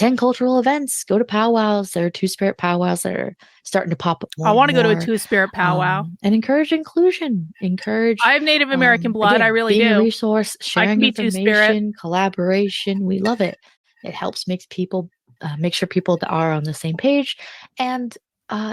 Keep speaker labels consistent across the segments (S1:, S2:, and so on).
S1: attend cultural events, go to powwows. There are Two-Spirit powwows that are starting to pop up more
S2: I
S1: and
S2: want to go to a
S1: more.
S2: Two-Spirit powwow.
S1: And encourage inclusion.
S2: I have Native American blood. I
S1: Again,
S2: really
S1: being a
S2: do.
S1: resource,
S2: I can
S1: sharing
S2: be Two-Spirit.
S1: information, collaboration. We love it. It helps make sure people are on the same page, and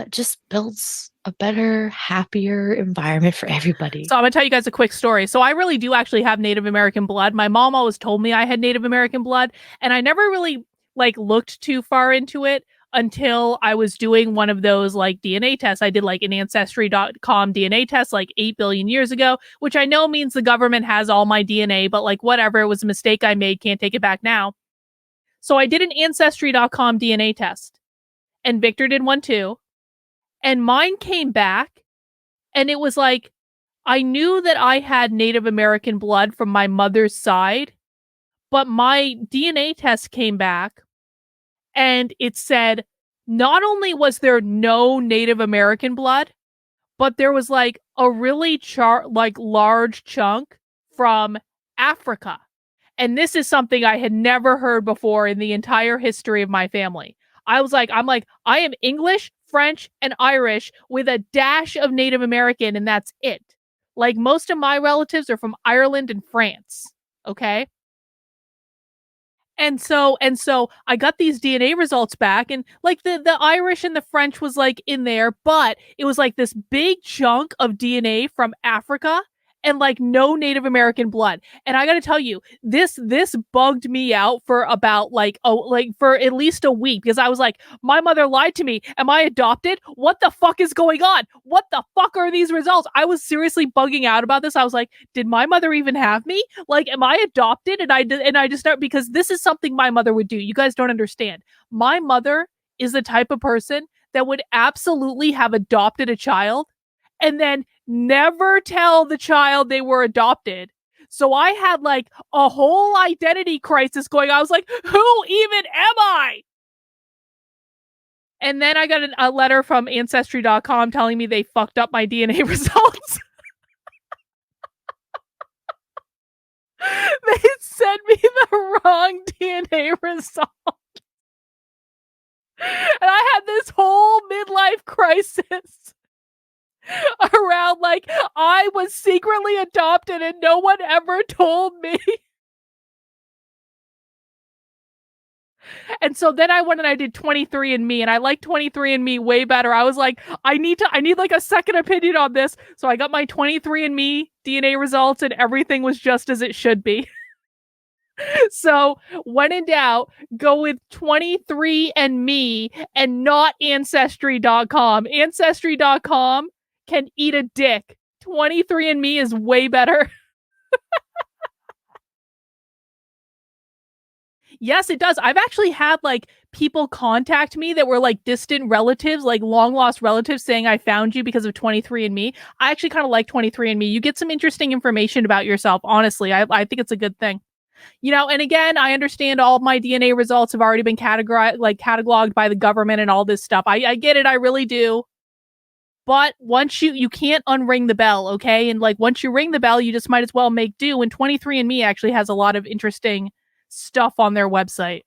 S1: just builds a better, happier environment for everybody.
S2: So I'm gonna tell you guys a quick story. So I really do actually have Native American blood. My mom always told me I had Native American blood, and I never really like looked too far into it until I was doing one of those like DNA tests. I did like an Ancestry.com DNA test like 8 billion years ago, which I know means the government has all my DNA, but like whatever, it was a mistake I made, can't take it back now. So I did an Ancestry.com DNA test, and Victor did one too, and mine came back, and it was like, I knew that I had Native American blood from my mother's side, but my DNA test came back and it said not only was there no Native American blood, but there was like a really large chunk from Africa. And this is something I had never heard before in the entire history of my family. I am English, French, and Irish with a dash of Native American, and that's it. Like, most of my relatives are from Ireland and France. Okay. And so I got these DNA results back, and like the Irish and the French was like in there, but it was like this big chunk of DNA from Africa and like no Native American blood. And I got to tell you, this bugged me out for about for at least a week, because I was like, my mother lied to me. Am I adopted? What the fuck is going on? What the fuck are these results? I was seriously bugging out about this. I was like, did my mother even have me? Like, am I adopted? And I just start, because this is something my mother would do. You guys don't understand. My mother is the type of person that would absolutely have adopted a child and then never tell the child they were adopted. So I had like a whole identity crisis going on. I was like, who even am I? And then I got a letter from Ancestry.com telling me they fucked up my DNA results. They sent me the wrong DNA result. And I had this whole midlife crisis around like I was secretly adopted and no one ever told me. And so then I went and I did 23andMe, and I like 23andMe way better. I was like, I need like a second opinion on this. So I got my 23andMe DNA results, and everything was just as it should be. So when in doubt, go with 23andMe and not Ancestry.com. Ancestry.com can eat a dick. 23andMe is way better. Yes, it does. I've actually had like people contact me that were like distant relatives, like long lost relatives, saying I found you because of 23andMe. I actually kind of like 23andMe. You get some interesting information about yourself. Honestly, I think it's a good thing. You know, and again, I understand all of my DNA results have already been cataloged by the government and all this stuff. I get it. I really do. But once you can't unring the bell, okay? And like once you ring the bell, you just might as well make do. And 23andMe actually has a lot of interesting stuff on their website.